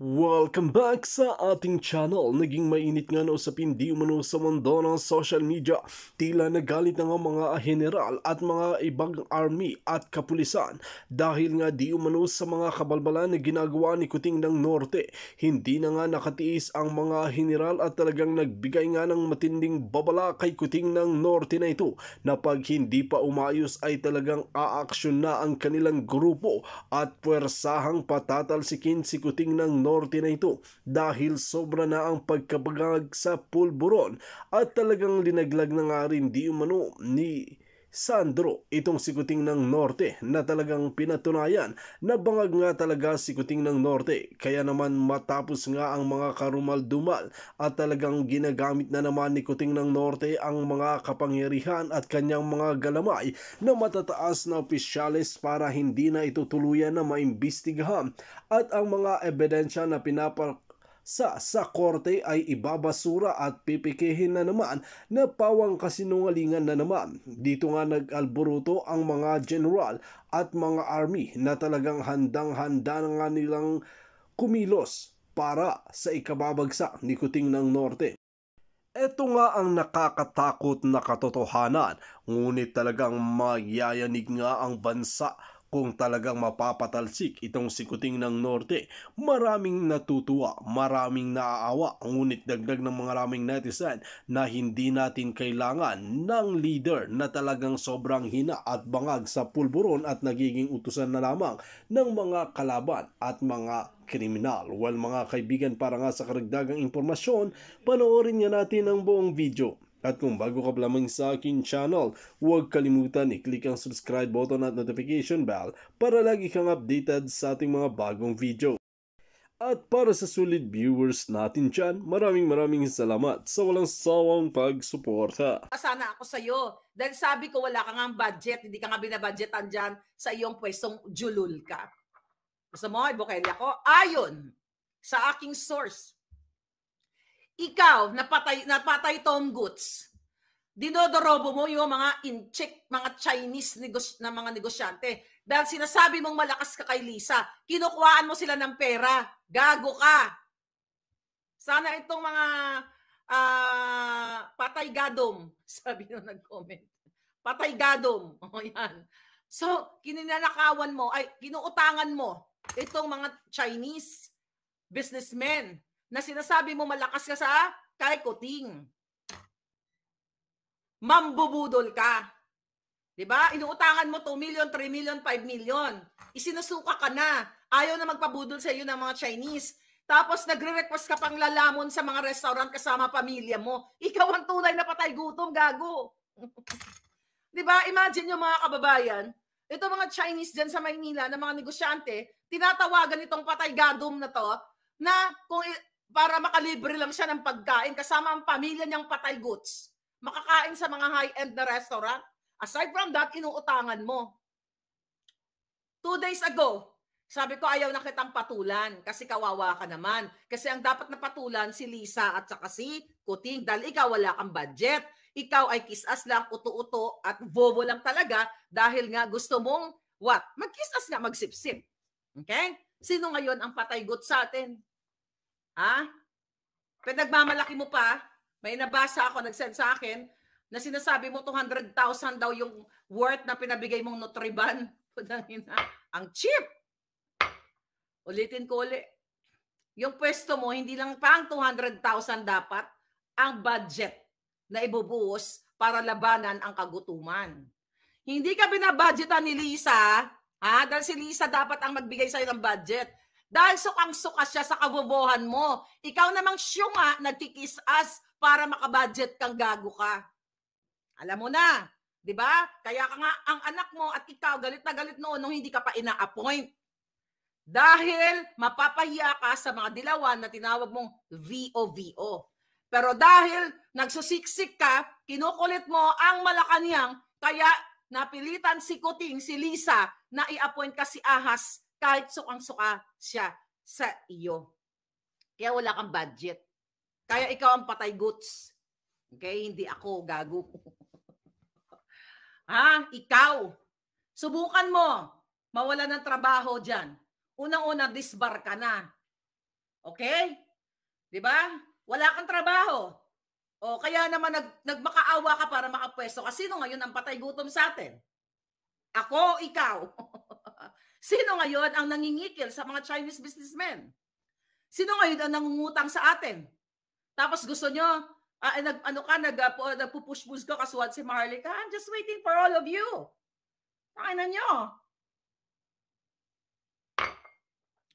Welcome back sa ating channel. Naging mainit nga na usapin di umano sa mundo ng social media. Tila nagalit na nga mga general at mga ibang army at kapulisan dahil nga di umano sa mga kabalbalan na ginagawa ni Kuting ng Norte. Hindi na nga nakatiis ang mga general at talagang nagbigay nga ng matinding babala kay Kuting ng Norte na ito na pag hindi pa umayos ay talagang aaksyon na ang kanilang grupo at puwersahang patatalsikin si Kuting ng Norte na ito dahil sobra na ang pagkabagag sa pulburon at talagang linaglag na nga rin di umano ni Sandro itong si Kuting ng Norte na talagang pinatunayan na bangag nga talaga si Kuting ng Norte. Kaya naman matapos nga ang mga karumal-dumal at talagang ginagamit na naman ni Kuting ng Norte ang mga kapangyarihan at kanyang mga galamay na matataas na opisyales para hindi na ito tuluyan na maimbestigahan at ang mga ebidensya na sa korte ay ibabasura at pipikihin na naman na pawang kasinungalingan na naman. Dito nga nag-alboruto ang mga general at mga army na talagang handang-handa na nga nilang kumilos para sa ikababagsak ni Kuting ng Norte. Ito nga ang nakakatakot na katotohanan, ngunit talagang magyayanig nga ang bansa kung talagang mapapatalsik itong si Kuting ng Norte. Maraming natutuwa, maraming naaawa, ngunit dagdag ng mga maraming netizen na hindi natin kailangan ng leader na talagang sobrang hina at bangag sa pulburon at nagiging utusan na lamang ng mga kalaban at mga kriminal. Well mga kaibigan, para nga sa karagdagang impormasyon, panoorin nga natin ang buong video. At kung bago ka pa lamang sa aking channel, huwag kalimutan i-click ang subscribe button at notification bell para lagi kang updated sa ating mga bagong video. At para sa solid viewers natin dyan, maraming salamat sa walang sawang pagsuporta. Sana ako sa'yo. Dahil sabi ko wala ka nga budget, hindi ka nga binabudgetan dyan sa iyong pwestong julul ka. Gusto mo, ibukelya ko? Ayon sa aking source, ikaw, napatay Tom Goods, dinodorobo mo yung mga in-check, mga Chinese na mga negosyante. Dahil sinasabi mong malakas ka kay Lisa, kinukuhaan mo sila ng pera. Gago ka. Sana itong mga patay gadom, sabi nung nag-comment. Patay gadom. O yan. So, kininanakawan mo, ay kinuutangan mo itong mga Chinese businessmen na sinasabi mo malakas ka sa kay Kuting. Mambubudol ka. Diba? Inuutangan mo 2 million, 3 million, 5 million. Isinusuka ka na. Ayaw na magpabudol sa iyo ng mga Chinese. Tapos nagre-request ka pang lalamon sa mga restaurant kasama pamilya mo. Ikaw ang tunay na patay gutom, gago. Diba? Imagine yung mga kababayan, ito mga Chinese dyan sa Maynila na mga negosyante, tinatawagan itong patay gadom na to na kung para makalibre lang siya ng pagkain kasama ang pamilya niyang patay goods. Makakain sa mga high-end na restaurant. Aside from that, inuutangan mo. 2 days ago, sabi ko ayaw na kitang patulan kasi kawawa ka naman. Kasi ang dapat na patulan si Lisa at saka si Kuting dahil ikaw wala kang budget. Ikaw ay kiss-as lang, uto-uto at bobo lang talaga dahil nga gusto mong what? Mag-kiss-as nga, magsip-sip. Okay? Sino ngayon ang patay goods sa atin? Ha? Pinagmamalaki mo pa, may nabasa ako, nag-send sa akin, na sinasabi mo 200,000 daw yung worth na pinabigay mong Nutriban. Ang cheap! Ulitin ko ulit. Yung pwesto mo, hindi lang pang 200,000 dapat ang budget na ibubuhos para labanan ang kagutuman. Hindi ka binabudgetan ni Lisa, ha? Dahil si Lisa dapat ang magbigay sa'yo ng budget. Dahil sukang-suka siya sa kabobohan mo. Ikaw namang syunga, nagkikis-as para makabudget kang gago ka. Alam mo na, di ba? Kaya ka nga, ang anak mo at ikaw, galit na galit noon nung hindi ka pa ina-appoint. Dahil mapapahiya ka sa mga dilawan na tinawag mong VO-VO. Pero dahil nagsusiksik ka, kinukulit mo ang Malacanang, kaya napilitan si Kuting, si Lisa, na i-appoint ka si Ahas kahit sukang-suka siya sa iyo. Kaya wala kang budget. Kaya ikaw ang patay goods. Okay? Hindi ako, gago. Ha? Ikaw. Subukan mo mawala ng trabaho dyan. Unang-una, disbar ka na. Okay? 'Di ba? Wala kang trabaho. O kaya naman nagmakaawa ka para makapwesto ka. Sino ngayon ang patay gutom sa atin? Ako, ikaw. Sino ngayon ang nangingikil sa mga Chinese businessmen? Sino ngayon ang nangungutang sa atin? Tapos gusto nyo, nagpupush-push ka kasuhan si Marley ka. I'm just waiting for all of you. Pakainan nyo.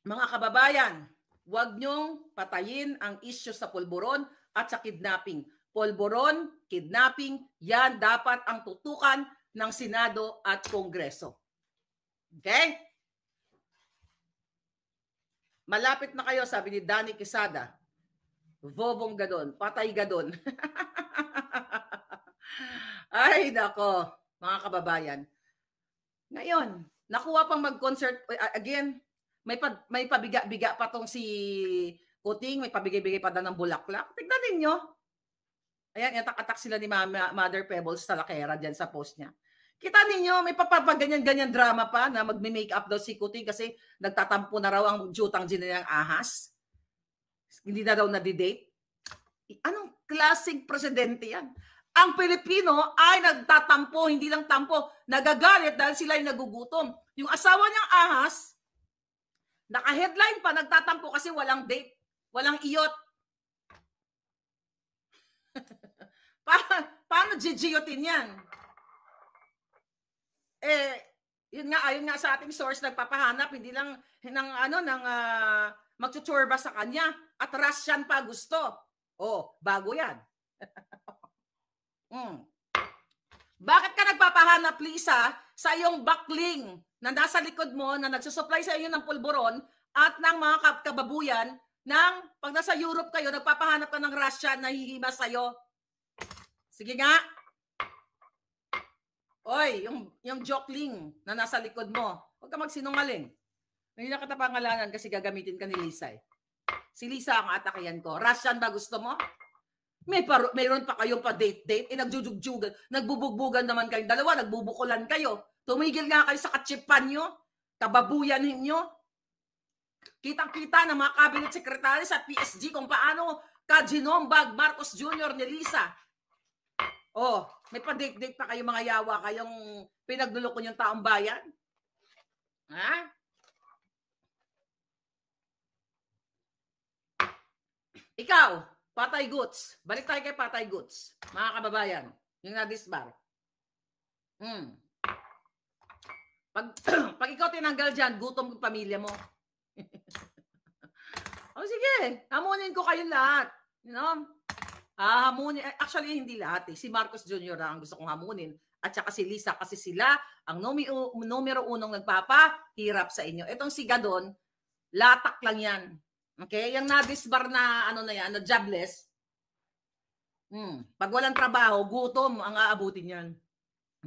Mga kababayan, huwag nyong patayin ang issue sa pulburon at sa kidnapping. Pulburon, kidnapping, yan dapat ang tutukan ng Senado at Kongreso. Okay? Malapit na kayo, sabi ni Danny Quesada. Vovong gadon, patay gadon. Ay, nako, mga kababayan. Ngayon, nakuha pang mag-concert. Again, may pabiga-biga pa tong si Kuting, may pabigay-bigay pa daw ng bulaklak. Tignan ninyo. Ayan, atak-atak sila ni Mother Pebbles sa lakera dyan sa post niya. Kita ninyo, may papaganyan-ganyan drama pa na magme-make-up daw si Kuting kasi nagtatampo na raw ang jutang ginayang ahas. Hindi na daw na-date. Anong klaseng presidente yan? Ang Pilipino ay nagtatampo, hindi lang tampo, nagagalit dahil sila ay nagugutom. Yung asawa niyang ahas, naka-headline pa, nagtatampo kasi walang date, walang iyot. Paano gigiyotin yan? Yun nga sa ating source nagpapahanap, hindi lang ng magtuturba sa kanya at Russian pa gusto. Bago yan. Bakit ka nagpapahanap, Lisa, sa iyong bakling na nasa likod mo na nagsusupply sa iyo ng pulburon at ng mga kababuyan ng pag nasa Europe kayo, nagpapahanap ka ng Russian na hihima sa iyo? Sige nga. Oy, yung jokling na nasa likod mo, huwag ka magsinungaling. Hindi na kita pangalanan kasi gagamitin ka ni Lisa. Si Lisa ang atakihan ko. Russian ba gusto mo? Mayroon pa kayong pa-date-date, nagjujugjugan, nagbubugbugan naman kayong dalawa, nagbubukulan kayo. Tumigil nga kayo sa katsipan nyo, kababuyan ninyo. Kitang-kita ng mga cabinet secretary sa PSG kung paano ka-Ginombag Marcos Jr. ni Lisa. May pa-date-date pa kayo mga yawa, kayong pinagluloko yung taong bayan. Ha? Ikaw, Patay Goods. Balik tayo kay Patay Goods. Mga kababayan, yung na-disbar. Pag ikaw tinanggal dyan, gutom yung pamilya mo. Sige, hamunin ko kayo lahat. You know? Hamunin. Actually, hindi lahat. Si Marcos Jr. ang gusto kong hamunin. At saka si Lisa kasi sila ang numero unong nagpapahirap sa inyo. Itong si Gadon, latak lang yan. Okay? Yung na-disbar na na jobless, pag walang trabaho, gutom ang aabutin yan.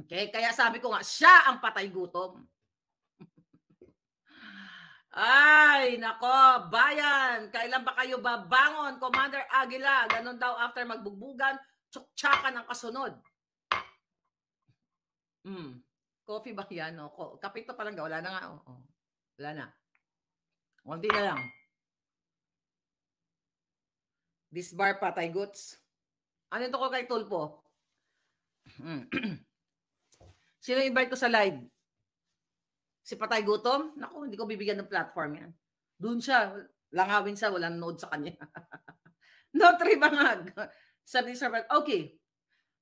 Okay? Kaya sabi ko nga, siya ang patay gutom. Ay, nako, bayan, kailan ba kayo babangon, Commander Aguila? Ganon daw after magbugbugan, tsuktsakan ang kasunod. Coffee ba yan? Kapito pa lang, wala na nga. Wala na. Kunti na lang. Disbar Patay Goods. Ano ito ko kay Tulpo? Sino invite ko sa live? Si Patay Gutom? Naku, hindi ko bibigyan ng platform yan. Doon siya. Langawin siya. Walang node sa kanya. No, tribangag. Sabi ni Sir, okay.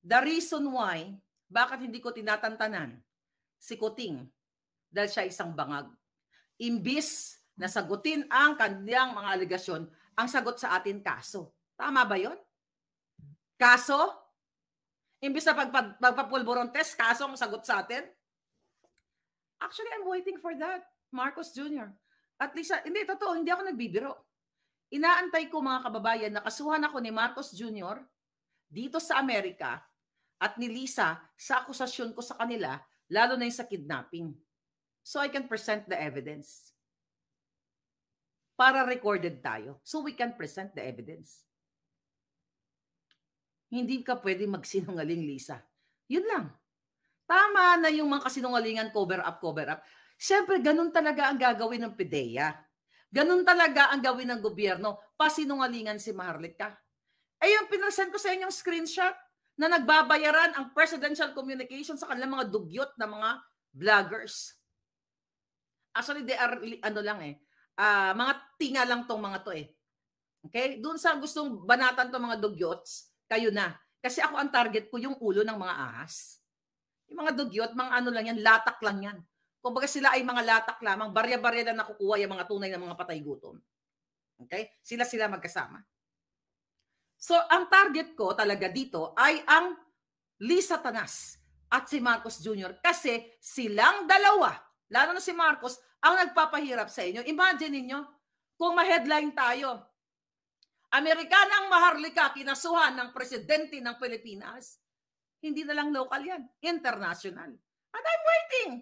The reason why, bakit hindi ko tinatantanan si Kuting? Dahil siya isang bangag. Imbis na sagutin ang kanyang mga aligasyon, ang sagot sa atin, kaso. Tama ba yon? Kaso? Imbis na pagpapulburon test, kaso ang sagot sa atin? Actually, I'm waiting for that, Marcos Jr. At least, hindi, totoo, hindi ako nagbibiro. Inaantay ko mga kababayan, nakasuhan ako ni Marcos Jr. dito sa Amerika at ni Lisa sa akusasyon ko sa kanila, lalo na yung sa kidnapping. So I can present the evidence. Para recorded tayo. So we can present the evidence. Hindi ka pwede magsinungaling, Lisa. Yun lang. Tama na yung mga kasinungalingan, cover up. Siyempre, ganun talaga ang gagawin ng PDEA. Ganun talaga ang gawin ng gobyerno. Pasinungalingan si Maharlika. Ay yung pinresent ko sa inyong screenshot na nagbabayaran ang presidential communication sa kanilang mga dugyot na mga vloggers. Actually, they are, ano lang mga tinga lang tong mga to Okay? Doon sa gustong banatan tong mga dugyots, kayo na. Kasi ako ang target ko yung ulo ng mga ahas. Yung mga dugyot, mga ano lang yan, latak lang yan. Kumbaga sila ay mga latak lamang, barya-barya na nakukuha yung mga tunay na mga patay gutom. Okay? Sila magkasama. So, ang target ko talaga dito ay ang Lisa Tanas at si Marcos Jr. Kasi silang dalawa, lalo na si Marcos, ang nagpapahirap sa inyo. Imagine niyo kung ma-headline tayo, Amerikanang Maharlika kinasuhan ng presidente ng Pilipinas. Hindi na lang local yan, international. And I'm waiting.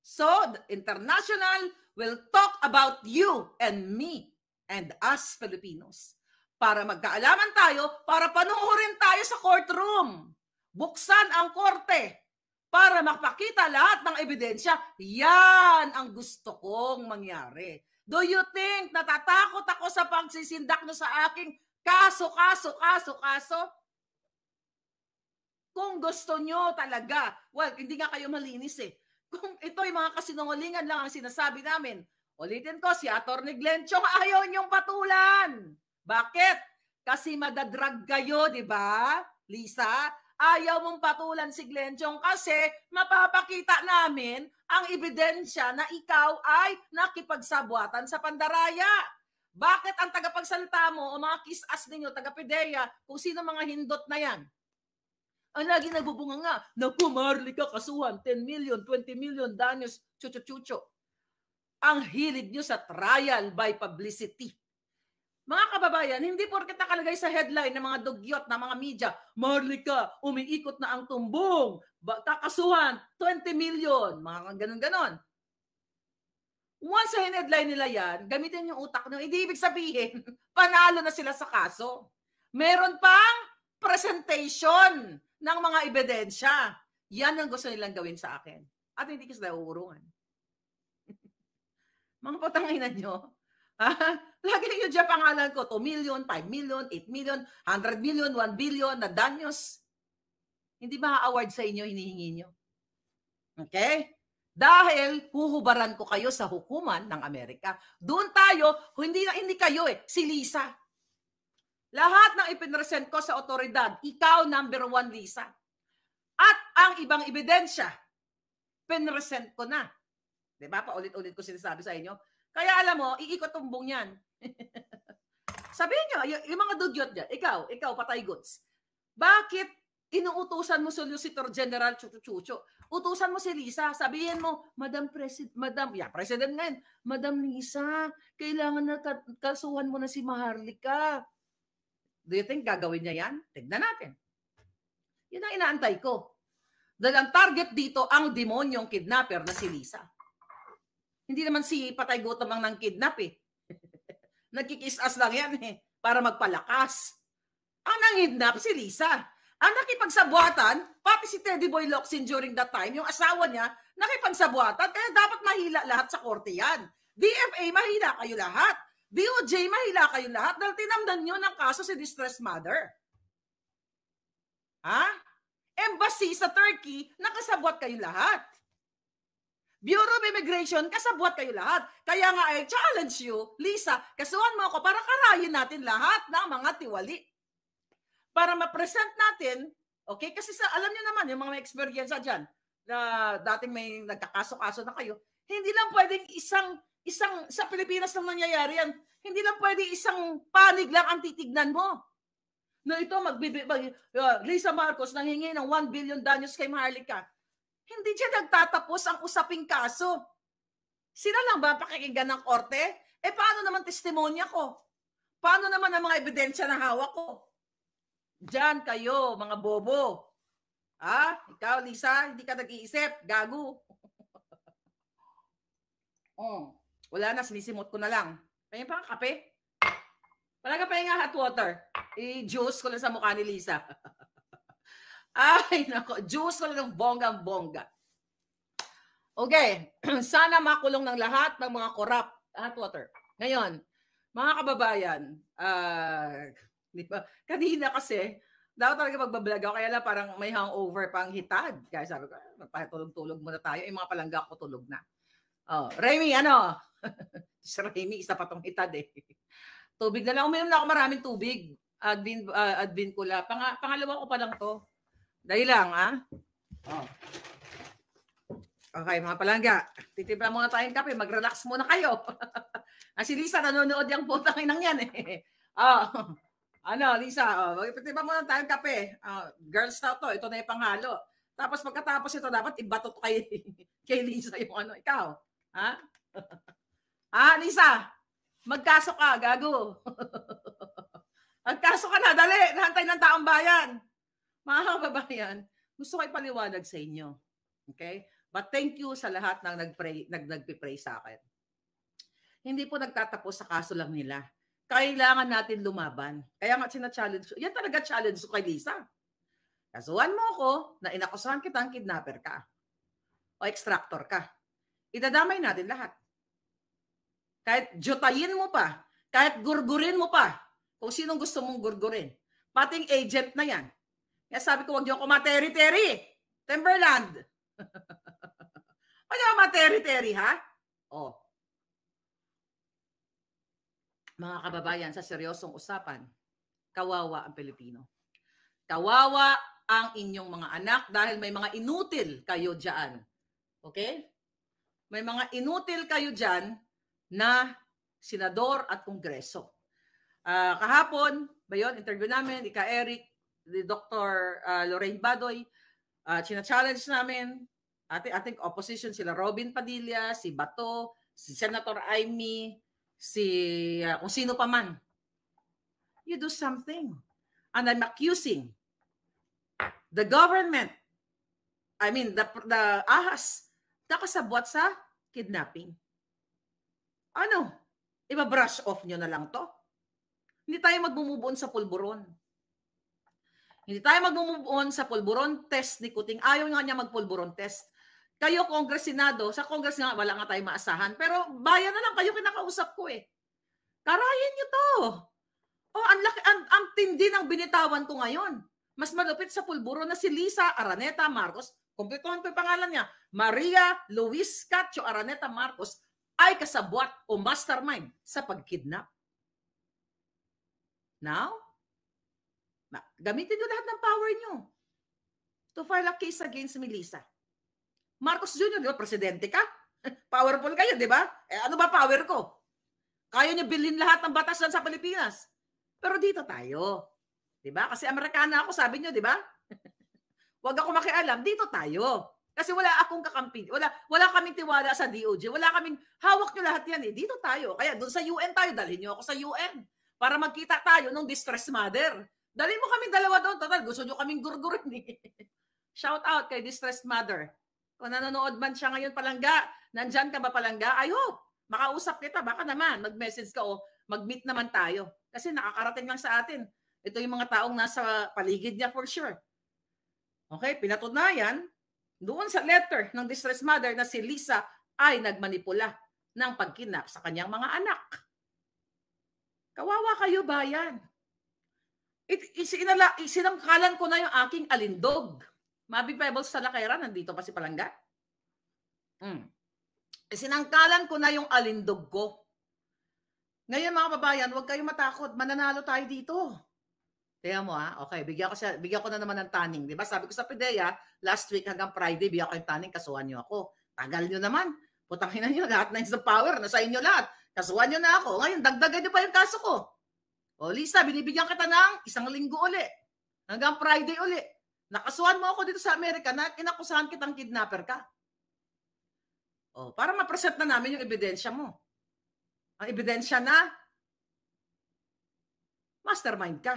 So, the international will talk about you and me and us Filipinos. Para magkaalaman tayo, para panuorin tayo sa courtroom. Buksan ang korte para makapakita lahat ng ebidensya. Yan ang gusto kong mangyari. Do you think natatakot ako sa pagsisindak nyo sa aking kaso? Kung gusto nyo talaga, well, hindi nga kayo malinis Kung ito yung mga kasinungalingan lang ang sinasabi namin, ulitin ko, si Atty. Glenn Chong ayaw niyong patulan. Bakit? Kasi madadrag kayo, di ba, Lisa? Ayaw mong patulan si Glenn Chong kasi mapapakita namin ang ebidensya na ikaw ay nakipagsabuatan sa pandaraya. Bakit ang tagapagsalita mo o mga kiss-ass ninyo, taga-PDEA, kung sino mga hindot na yan? Ang lagi nagbubunga nga, naku, Maharlika, kasuhan, 10 million, 20 million, danyos, chucho-chucho. Ang hilig nyo sa trial by publicity. Mga kababayan, hindi porket nakalagay sa headline ng mga dugyot na mga media, Maharlika, umiikot na ang tumbong, kakasuhan, 20 million, mga ganon-ganon. Once sa headline nila yan, gamitin yung utak nyo, hindi ibig sabihin, panalo na sila sa kaso. Meron pang presentation ng mga ebidensya. Yan ang gusto nilang gawin sa akin. At hindi ko sila uurungan. Mga patanginan nyo, lagi niyo dyan pangalan ko, 2 million, 5 million, 8 million, 100 million, 1 billion na danyos. Hindi ma-award sa inyo, hinihingi nyo. Okay? Dahil huhubaran ko kayo sa hukuman ng Amerika. Doon tayo, hindi kayo si Lisa. Lahat ng ipinresent ko sa otoridad, ikaw number 1, Lisa. At ang ibang ebidensya, pinresent ko na. Diba? Paulit-ulit ko sinasabi sa inyo. Kaya alam mo, iikot tumbong yan. Sabihin nyo, yung mga dugyot dyan, ikaw, patay goods. Bakit inuutusan mo Solicitor General Chucho? Utusan mo si Lisa, sabihin mo, President ngayon, Madam Lisa, kailangan na kasuhan mo na si Maharlika. Do you think gagawin niya yan? Tignan natin. Yun ang inaantay ko. Dahil ang target dito, ang demonyong kidnapper na si Lisa. Hindi naman si patay gutom ang nang kidnap Nagkikis-as lang yan para magpalakas. Ang nanghidnap si Lisa. Ang nakipagsabuatan, pati si Teddy Boy Locsin during that time, yung asawa niya, nakipagsabuatan, kaya dapat mahila lahat sa korte yan. DFA, mahila kayo lahat. DOJ, mahila kayo lahat dahil tinamdan nyo ng kaso si distressed mother. Embassy sa Turkey, nakasabwat kayo lahat. Bureau of Immigration, kasabwat kayo lahat. Kaya nga I challenge you, Lisa, kasuhan mo ako para karayin natin lahat ng mga tiwali. Para ma-present natin, okay? Kasi alam niyo naman, yung mga may experience dyan, na dating may nagkakaso-kaso na kayo, hindi lang pwedeng isang sa Pilipinas lang nangyayari yan. Hindi lang pwedeng isang panig lang ang titignan mo. Na ito, Lisa Marcos nanghingi ng 1 billion danyos kay Maharlika. Hindi dyan nagtatapos ang usaping kaso. Sila lang ba pakikinggan ng korte? Paano naman testimonya ko? Paano naman ang mga ebidensya na hawak ko? Diyan kayo, mga bobo. Ikaw, Lisa, hindi ka nag-iisip. Gago. Wala na, sinisimot ko na lang. Kaya pa kape? Wala ka pa yung hot water. I-juice ko lang sa mukha ni Lisa. Ay, nako. Juice ko lang ng bonggang-bongga. Okay. Sana makulong ng lahat ng mga korap. Hot water. Ngayon, mga kababayan, di ba? Kanina kasi, dapat talaga magbablog ako, kaya lang parang may hangover pang hitad. Kaya sabi ko, magpatulog-tulog muna tayo. Yung mga palangga ko tulog na. Oh, Remy, ano? Si Remy, isa pa tong hitad eh. Tubig na lang. Uminom na ako maraming tubig. Advin ko lang. Pangalawa ko pa lang to. Dahil lang, Oh. Okay, mga palangga. Titimpla muna tayong kape. Mag-relax muna kayo. Si Lisa, nanonood yung putang inang yan eh. Ano, Lisa, titimpla muna tayong kape. Girls na to. Ito na yung panghalo. Tapos pagkatapos ito, dapat ibato to kay Lisa yung ano. Ikaw, Lisa, magkaso ka, gago. Magkaso ka na, dali. Nahantay ng taong bayan. Mga kababayan, gusto ko ipaliwanag sa inyo. Okay? But thank you sa lahat ng nagpipray sa akin. Hindi po nagtatapos sa kaso lang nila. Kailangan natin lumaban. Kaya nga sina-challenge ko. Yan talaga challenge ko kay Lisa. Kasuhan mo ako na inakusahan kitang kidnapper ka o extractor ka. Idadamay natin lahat. Kahit jutayin mo pa, kahit gurgurin mo pa, kung sinong gusto mong gurgurin. Pating agent na yan. Kaya sabi ko, wag niyo ako materi-teri. Timberland. Ano materi-teri, ha? Oh. Mga kababayan, sa seryosong usapan, kawawa ang Pilipino. Kawawa ang inyong mga anak dahil may mga inutil kayo dyan. Okay? May mga inutil kayo dyan na senador at kongreso. Kahapon, ba yun, interview namin, Ika Eric, ni Dr. Lorraine Badoy, china-challenge namin, ating opposition, sila Robin Padilla, si Bato, si Senator Amy, kung sino pa man. You do something. And I'm accusing the government, I mean, the ahas, nakasabwat sa kidnapping. Ano? Iba-brush off nyo na lang to? Hindi tayo magmumubuon sa pulburon. Hindi tayo magmumubuon sa pulburon test ni Kuting. Ayaw nga niya magpulburon test. Kayo, Congress, Senado, sa Congress nga, wala nga tayo maasahan. Pero bayan na lang, kayo kinakausap ko eh. Karayan nyo to. Oh, ang tindi ng binitawan ko ngayon. Mas malupit sa pulburon na si Lisa Araneta Marcos. Kumpletuhan ko yung pangalan niya. Maria Luis Cacho Araneta Marcos ay kasabwat o mastermind sa pagkidnap. Now, gamitin nyo lahat ng power nyo to file a case against Melissa. Marcos Jr., di ba? Presidente ka? Powerful kayo, di ba? Ano ba power ko? Kaya nyo bilhin lahat ng batas sa Pilipinas. Pero dito tayo. Di ba? Kasi Amerikana ako, sabi nyo, di ba? Huwag ako makialam. Dito tayo. Kasi wala akong kakampi. Wala kaming tiwala sa DOJ. Wala kaming, hawak nyo lahat yan eh. Dito tayo. Kaya doon sa UN tayo, dalhin nyo ako sa UN. Para magkita tayo ng distressed mother. Dalhin mo kami dalawa doon. Total, gusto nyo kaming gurgurin eh. Shout out kay distressed mother. Kung nanonood man siya ngayon, Palangga, nandyan ka ba, Palangga? I hope. Makausap kita. Baka naman, mag-message ka o mag-meet naman tayo. Kasi nakakarating lang sa atin. Ito yung mga taong nasa paligid niya for sure. Okay, pinatunayan doon sa letter ng distressed mother na si Lisa ay nagmanipula ng pagkidnap sa kanyang mga anak. Kawawa kayo, bayan. Isinangkalan ko na yung aking alindog. Mabi Pebbles sa Lakera, nandito pa si Palangga. Isinangkalan ko na yung alindog ko. Ngayon mga babayan, huwag kayong matakot. Mananalo tayo dito. Kaya mo okay, bigyan ko na naman ng taning. Diba? Sabi ko sa PIDEA, last week hanggang Friday, bigyan ko yung taning, kasuhan nyo ako. Tagal nyo naman. Putangin na nyo, lahat na yung power, nasa inyo lahat. Kasuhan nyo na ako. Ngayon, dagdagan nyo pa yung kaso ko. O Lisa, binibigyan kita ng 1 linggo uli. Hanggang Friday uli. Nakasuhan mo ako dito sa Amerika na inakusahan kitang kidnapper ka. O, para ma-present na namin yung ebidensya mo. Ang ebidensya na mastermind ka.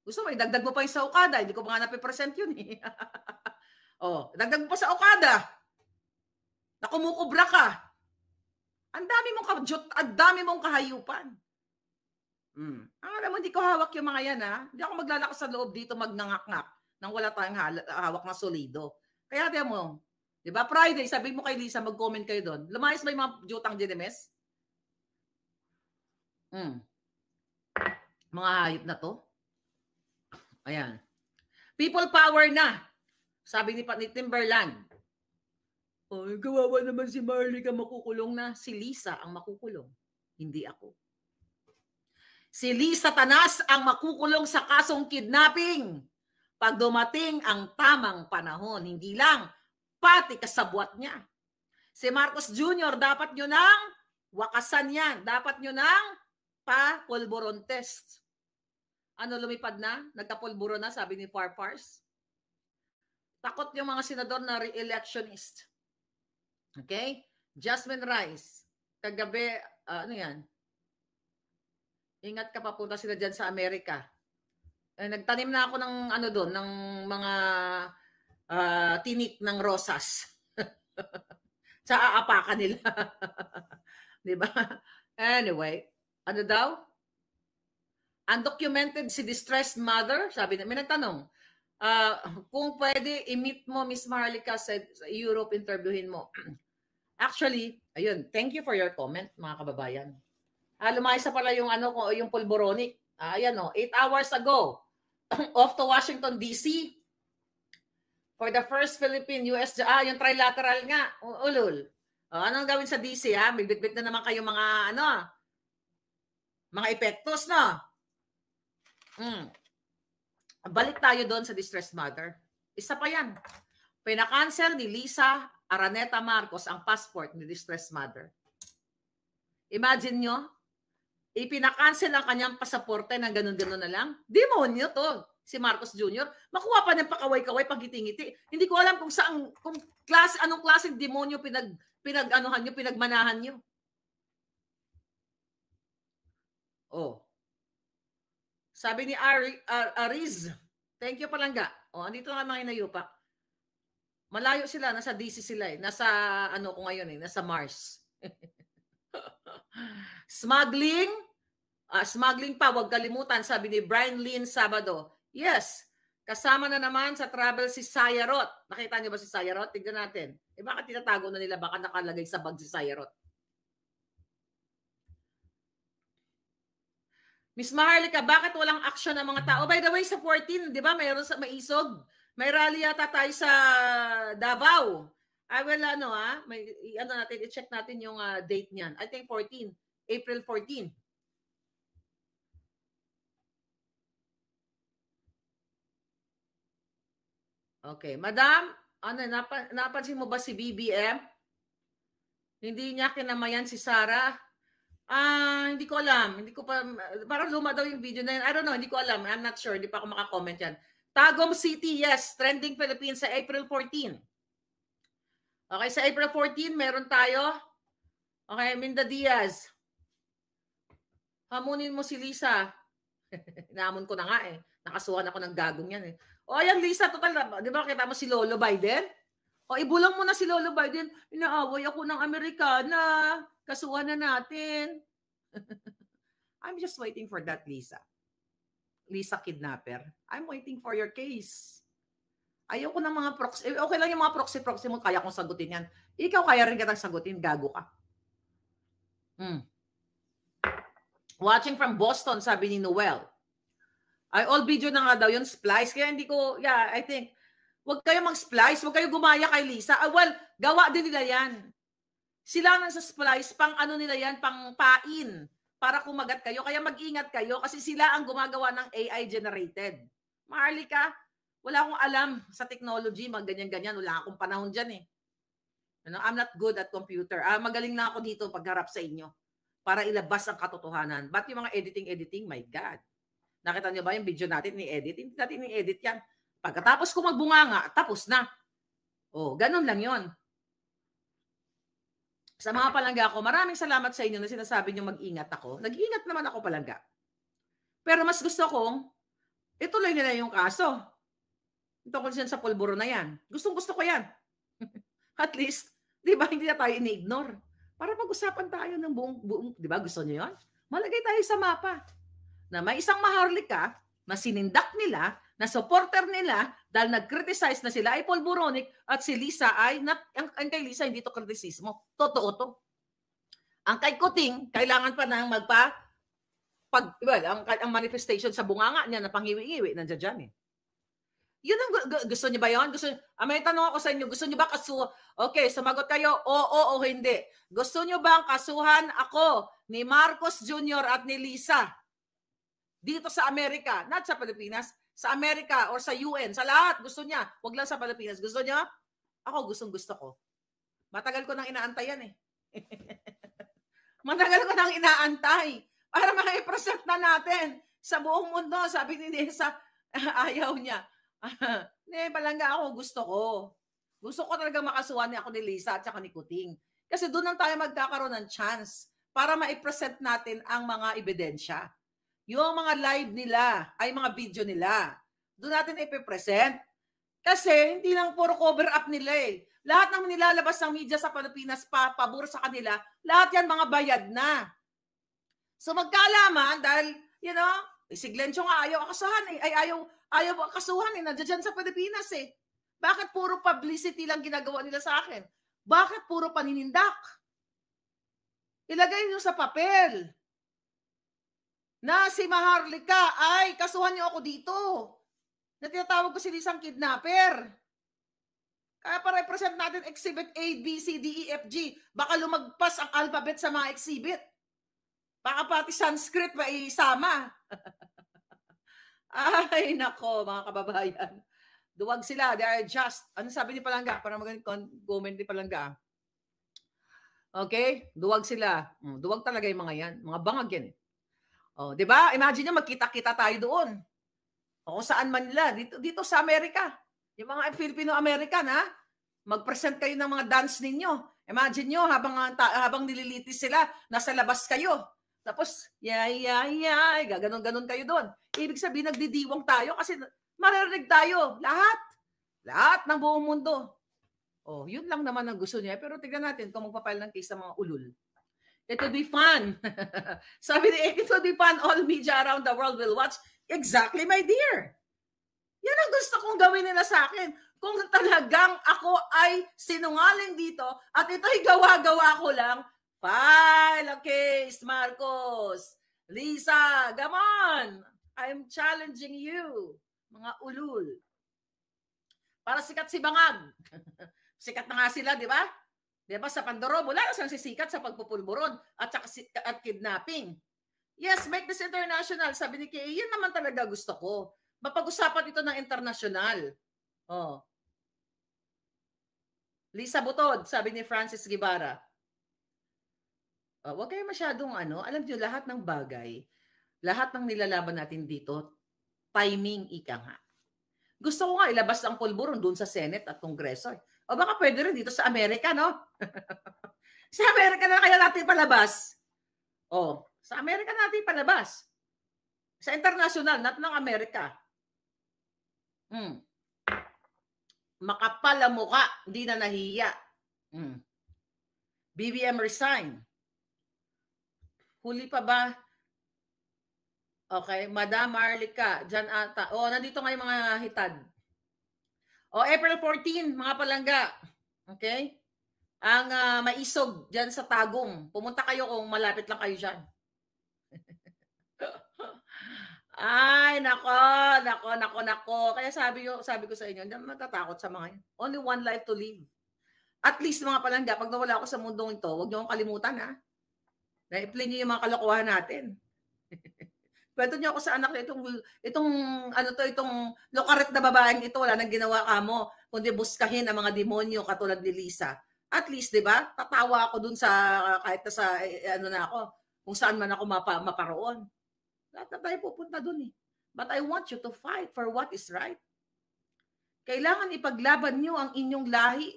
Gusto mo, idagdag mo pa yung sa Okada. Hindi ko pa nga napipresent yun eh. Dagdag mo pa sa Okada. Na kumukubra ka. Ang dami mong kahayupan. Alam mo, hindi ko hawak yung mga yan Hindi ako maglalakas sa loob dito magnangak-ngak nang wala tayong hawak na solido. Kaya tiyan mo, di ba Friday, sabi mo kay Lisa, mag-comment kayo doon. Lumayas ba yung mga jutang Ginemes? Mm. Mga hayop na to. Ayan. People power na. Sabi ni Timberland. Ay, kawawa naman si Marlica, makukulong na. Si Lisa ang makukulong. Hindi ako. Si Lisa Tanas ang makukulong sa kasong kidnapping. Pag dumating ang tamang panahon, hindi lang, pati kasabwat niya. Si Marcos Jr., dapat nyo nang wakasan yan. Dapat nyo nang pa-pulburon test. Ano, lumipad na? Nagka-pulburon na, sabi ni Farfars. Takot yung mga senador na re-electionist. Okay? Jasmine Rice. Kagabi, ano yan? Ingat ka, papunta sila dyan sa Amerika. Nagtanim na ako ng ano doon, ng mga tinik ng rosas. Sa aapakan nila. Diba? Anyway, ano daw? Undocumented si distressed mother. Sabi na, may nagtanong, kung pwede, i-meet mo, Miss Marlica, sa Europe, interviewin mo. Actually, ayun, thank you for your comment, mga kababayan. Lumayas na pala yung, yung pulboronic. Ayan, 8 hours ago, off to Washington, D.C. for the first Philippine-US, yung trilateral nga, ulul. Anong gawin sa D.C., ha? May bit-bit na naman kayo mga, mga epektos, no? Balik tayo doon sa distressed mother. Isa pa yan. Pinakancel ni Lisa Araneta Marcos ang passport ni distressed mother. Imagine nyo, ipinakancel ang kanyang pasaporte ng ganun-ganun na lang. Demonyo to, si Marcos Jr. Makuha pa ng pakaway-kaway pag ngiti-ngiti. Hindi ko alam kung saan, anong klaseng demonyo pinag-anuhan nyo, pinagmanahan nyo. Sabi ni Ariz, thank you palangga. Andito na mga inayupak. Malayo sila, nasa DC sila eh. Nasa ko ngayon eh, nasa Mars. Smuggling pa, wag kalimutan, sabi ni Brian Lynn Sabado. Yes, kasama na naman sa travel si Sayarot. Nakita niyo ba si Sayarot? Tignan natin. Bakit tinatago na nila? Baka nakalagay sa bag si Sayarot. Miss Marlica, bakit walang action ng mga tao? By the way, sa 14, di ba, mayroon sa Maisog. May rally yata tayo sa Davao. I will, natin, i-check natin yung date niyan. I think 14, April 14. Okay, madam, napansin mo ba si BBM? Hindi niya kinamayan si Sarah. Hindi ko alam. Hindi ko pa, parang luma daw yung video na yun. I don't know, hindi ko alam. I'm not sure. Hindi pa ako makakomment yan. Tagum City, yes. Trending Philippines sa April 14. Okay, sa April 14, meron tayo. Okay, Minda Diaz. Hamunin mo si Lisa. Nahamon ko na nga eh. Nakasuhan ako ng gagong yan eh. Ayan Lisa, total, di ba kita mo si Lolo Biden? Ibulang mo na si Lolo Biden. Inaaway ako ng Amerikana. Kasuhan na natin. I'm just waiting for that, Lisa. Lisa kidnapper. I'm waiting for your case. Ayoko ng mga proxy. Okay lang yung mga proxy mo. Kaya kong sagutin yan. Ikaw kaya rin kitang sagutin. Gago ka. Watching from Boston, sabi ni Noel. All video na nga daw yun, splice. Kaya hindi ko, I think, wag kayo mag-splice. Wag kayo gumaya kay Lisa. Well, gawa din nila yan. Sila nang sa splice, pang ano nila yan, pang pain, para kumagat kayo. Kaya mag-ingat kayo kasi sila ang gumagawa ng AI generated. Marlica, wala akong alam sa technology, ganyan-ganyan. Wala akong panahon dyan eh. I'm not good at computer. Magaling na ako dito pagharap sa inyo para ilabas ang katotohanan. But yung mga editing, my God. Nakita niyo ba yung video natin ni-edit? Hindi natin ni-edit yan. Pagkatapos ko magbunganga, tapos na. Ganun lang yon. Sa mga palangga ko, maraming salamat sa inyo na sinasabi nyo mag-ingat ako. Nag-ingat naman ako palangga. Pero mas gusto kong ituloy nila yung kaso. Tungkol siya sa pulburo na yan. Gustong-gusto ko yan. At least, di ba, hindi na tayo ini-ignore. Para pag-usapan tayo ng buong di ba, gusto nyo yun? Malagay tayo sa mapa. Na may isang Maharlika na sinindak nila, na supporter nila, dahil nag-criticize na sila ay pulburonic at si Lisa ay, ang kay Lisa hindi to kritisismo. Totoo to. Ang kay Kuting, kailangan pa nang ang manifestation sa bunganga niya na pangiwi-iwi, nandiyan dyan eh. Yun ang gusto niyo ba yun? May tanong ako sa inyo, gusto niyo ba Okay, sumagot kayo, oo o hindi. Gusto niyo bang kasuhan ako ni Marcos Jr. at ni Lisa dito sa Amerika? Not sa Pilipinas, sa Amerika or sa UN, sa lahat. Gusto niya, wag lang sa Pilipinas. Gusto niya? Ako gusto ko. Matagal ko nang inaantay yan eh. Matagal ko nang inaantay para ma-present na natin sa buong mundo. Sabi ni Nessa, ayaw niya. Hindi, palangga ako, gusto ko. Gusto ko talaga makasuhan ako ni Lisa at saka ni Kuting. Kasi doon lang tayo magkakaroon ng chance para ma-present natin ang mga ebidensya. Yung mga live nila, ay mga video nila, doon natin ipipresent. Kasi hindi lang puro cover up nila eh. Lahat ng nilalabas ng media sa Pilipinas, pabor sa kanila, lahat yan mga bayad na. So magkaalaman dahil, si Glencio nga ayaw kasuhan eh. Ayaw kasuhan eh. Nandiyan sa Pilipinas eh. Bakit puro publicity lang ginagawa nila sa akin? Bakit puro paninindak? Ilagay niyo sa papel na si Maharlika ay kasuhan niyo ako dito. Na tinatawag ko si Lisang kidnapper. Kaya para i-present natin exhibit A, B, C, D, E, F, G. Baka lumagpas ang alphabet sa mga exhibit. Baka pati Sanskrit ba isama. Ay, nako, mga kababayan. Duwag sila. They are just. Ano sabi ni Palangga? Para magandang comment ni Palangga. Okay? Duwag sila. Duwag talaga yung mga yan. Mga bangag yan. Oh, 'di ba? Imagine nyo, magkita-kita tayo doon. O kung saan man nila. Dito sa Amerika. Yung mga Filipino-American, ha? Mag-present kayo ng mga dance ninyo. Imagine nyo, habang nililitis sila, nasa labas kayo. Tapos, gaganon-ganon kayo doon. Ibig sabihin, nagdidiwang tayo kasi maririnig tayo. Lahat ng buong mundo. Oh, yun lang naman ang gusto niya. Pero tignan natin kung magpapile ng case sa mga ulul. It will be fun. Sabi ni Ek, it will be fun. All media around the world will watch. Exactly, my dear. Yan ang gusto kong gawin nila sa akin. Kung talagang ako ay sinungaling dito at ito'y gawa-gawa ko lang, file a case, Marcos. Lisa, come on. I'm challenging you, mga ulul. Para sikat si Bangag. Sikat na nga sila, di ba? Di ba sa Pandoro, wala na silang sisikat sa pagpupulburon at kidnapping. Yes, make this international. Sabi ni Kay, yan naman talaga gusto ko. Mapag-usapan ito ng internasyonal. Oh. Lisa Butod, sabi ni Francis Guevara. Huwag kayo masyadong alam niyo lahat ng bagay, lahat ng nilalaban natin dito, timing ika nga. Gusto ko nga ilabas ang pulburon doon sa Senate at Kongreso. O baka pwede rin dito sa Amerika, no? Sa Amerika na kaya natin palabas. Sa Amerika natin palabas. Sa international, not ng Amerika. Makapal ang mukha, hindi na nahiya. BBM resign. Huli pa ba? Okay, Madam Marlica, dyan ata. Nandito nga yung mga hitad. April 14, mga palangga. Okay? Ang maisog dyan sa Tagum. Pumunta kayo kung malapit lang kayo dyan. Ay, nako. Kaya sabi ko sa inyo, hindi matatakot sa mga yan. Only one life to live. At least mga palangga, pag nawala ako sa mundong ito, huwag niyo akong kalimutan, ha? Na-i-play niyo yung mga kalokohan natin. Kwento niyo ako sa anak ko, itong lokaret na babaeng ito, wala nang ginawa kamo, kundi buskahin ang mga demonyo katulad ni Lisa. At least, di ba? Tatawa ako dun sa, kahit sa, kung saan man ako maparoon. Lahat na tayo pupunta dun eh. But I want you to fight for what is right. Kailangan ipaglaban nyo ang inyong lahi.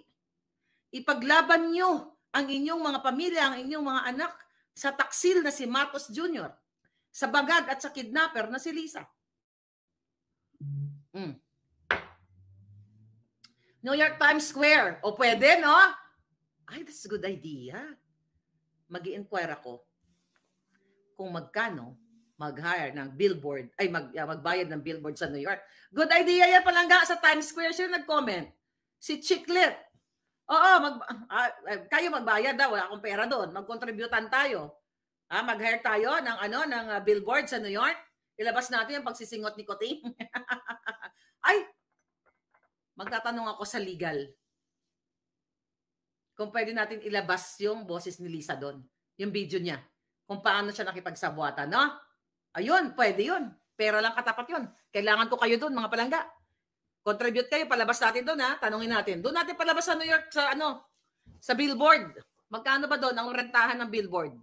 Ipaglaban nyo ang inyong mga pamilya, ang inyong mga anak sa taksil na si Marcos Jr., sa bagag at sa kidnapper na si Lisa. New York Times Square. O pwede, no? Ay, that's a good idea. Mag-i-inquire ako kung magkano mag-hire ng billboard, magbayad ng billboard sa New York. Good idea yan palangga sa Times Square. Sino nag-comment? Si Chiclet. Oo, kayo magbayad daw. Wala akong pera doon. Mag-contributan tayo. Mag-hire tayo ng billboard sa New York. Ilabas natin yung pagsisingot ni Koting. Ay, magtatanong ako sa legal. Kung pwede natin ilabas yung boses ni Lisa doon. Yung video niya. Kung paano siya nakipagsabuatan, no? Ayun, pwede yun. Pera lang katapat yun. Kailangan ko kayo doon, mga palangga. Contribute kayo, palabas natin doon, ha? Tanungin natin. Doon natin palabas sa New York, sa billboard. Magkano ba doon ang rentahan ng billboard?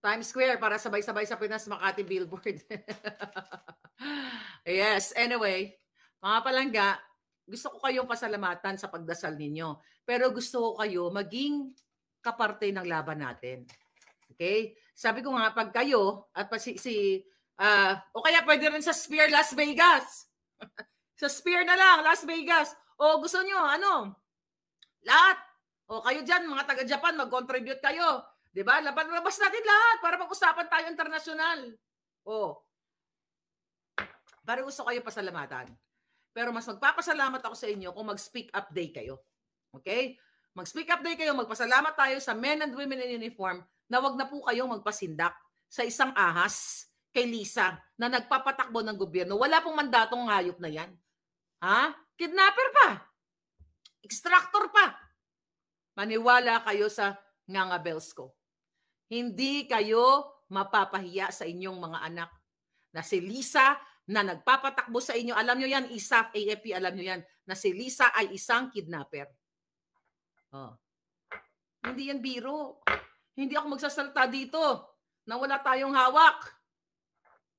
Times Square para sabay-sabay sa Pinas Makati billboard. Yes, anyway, mga palangga, gusto ko kayong pasalamatan sa pagdasal ninyo. Pero gusto ko kayo maging kaparte ng laban natin. Okay? Sabi ko nga, pag kayo, at o kaya pwede rin sa Sphere Las Vegas. Sa Sphere na lang, Las Vegas. O gusto nyo, lahat. O kayo dyan, mga taga-Japan, mag-contribute kayo. Diba? Labas natin lahat para mag-usapan tayo internasyonal. Pero gusto kayo pasalamatan. Pero mas magpapasalamat ako sa inyo kung mag-speak up day kayo. Okay? Mag-speak up day kayo, magpasalamat tayo sa men and women in uniform na wag na po kayong magpasindak sa isang ahas kay Lisa na nagpapatakbo ng gobyerno. Wala pong mandatong hayop na yan. Kidnapper pa. Extractor pa. Maniwala kayo sa ngangabels ko. Hindi kayo mapapahiya sa inyong mga anak na si Lisa na nagpapatakbo sa inyo. Alam nyo yan, ISAF, AFP, alam nyo yan, na si Lisa ay isang kidnapper. Hindi yan biro. Hindi ako magsasalita dito na wala tayong hawak.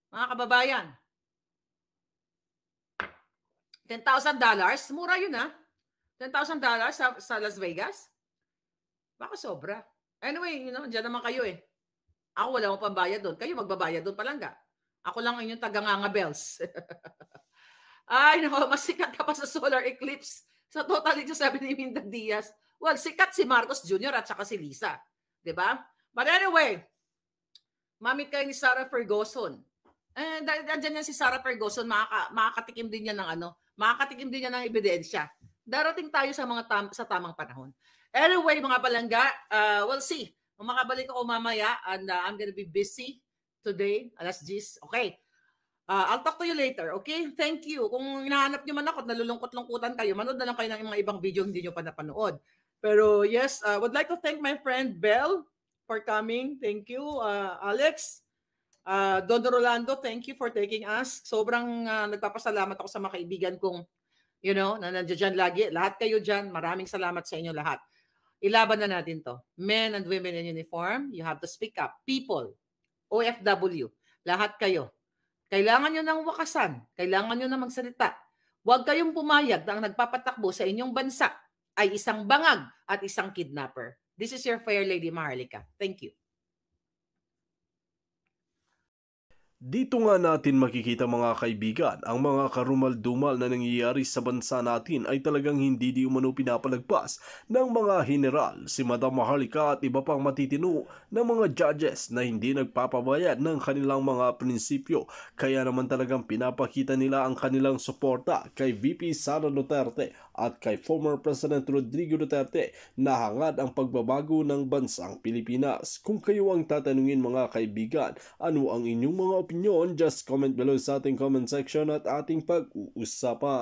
Mga kababayan. $10,000, mura yun $10,000 sa Las Vegas? Baka sobra. Anyway, dyan naman kayo Ako wala akong pambayad doon. Kayo magbabayad doon palangga. Ako lang ang inyong taga-ngangabels. Ay, nako, mas sikat ka pa sa solar eclipse. Sa totally, sabi ni Minda Diaz. Well, sikat si Marcos Jr. at saka si Lisa. Diba? But anyway, mamit kayo ni Sarah Ferguson. Andyan yan si Sarah Ferguson, makakatikim din niya ng makakatikim din niya ng ebidensya. Darating tayo sa tamang panahon. Anyway, mga palangga, we'll see. Makabalik ako mamaya and I'm gonna be busy today, alas 10. Okay. I'll talk to you later, okay? Thank you. Kung hinahanap nyo man ako at nalulungkot-lungkutan kayo, manood na lang kayo ng mga ibang video hindi nyo pa napanood. Pero yes, would like to thank my friend Belle for coming. Thank you. Alex, Don Rolando, thank you for taking us. Sobrang nagpapasalamat ako sa mga kaibigan kong, na nandiyan dyan lagi. Lahat kayo dyan, maraming salamat sa inyo lahat. Ilaban na natin to. Men and women in uniform, you have to speak up. People, OFW, lahat kayo. Kailangan nyo ng wakasan. Kailangan nyo na magsalita. Huwag kayong pumayag na ang nagpapatakbo sa inyong bansa ay isang bangag at isang kidnapper. This is your Fair Lady Maharlika. Thank you. Dito nga natin makikita mga kaibigan, ang mga karumal-dumal na nangyayari sa bansa natin ay talagang hindi di umano pinapalagpas ng mga general, si Madam Maharlika at iba pang matitino ng mga judges na hindi nagpapabayad ng kanilang mga prinsipyo. Kaya naman talagang pinapakita nila ang kanilang suporta kay VP Sara Duterte at kay former President Rodrigo Duterte na hangad ang pagbabago ng bansang Pilipinas. Kung kayo ang tatanungin mga kaibigan, ano ang inyong mga opinion? Just comment below sa ating comment section at ating pag-uusapan.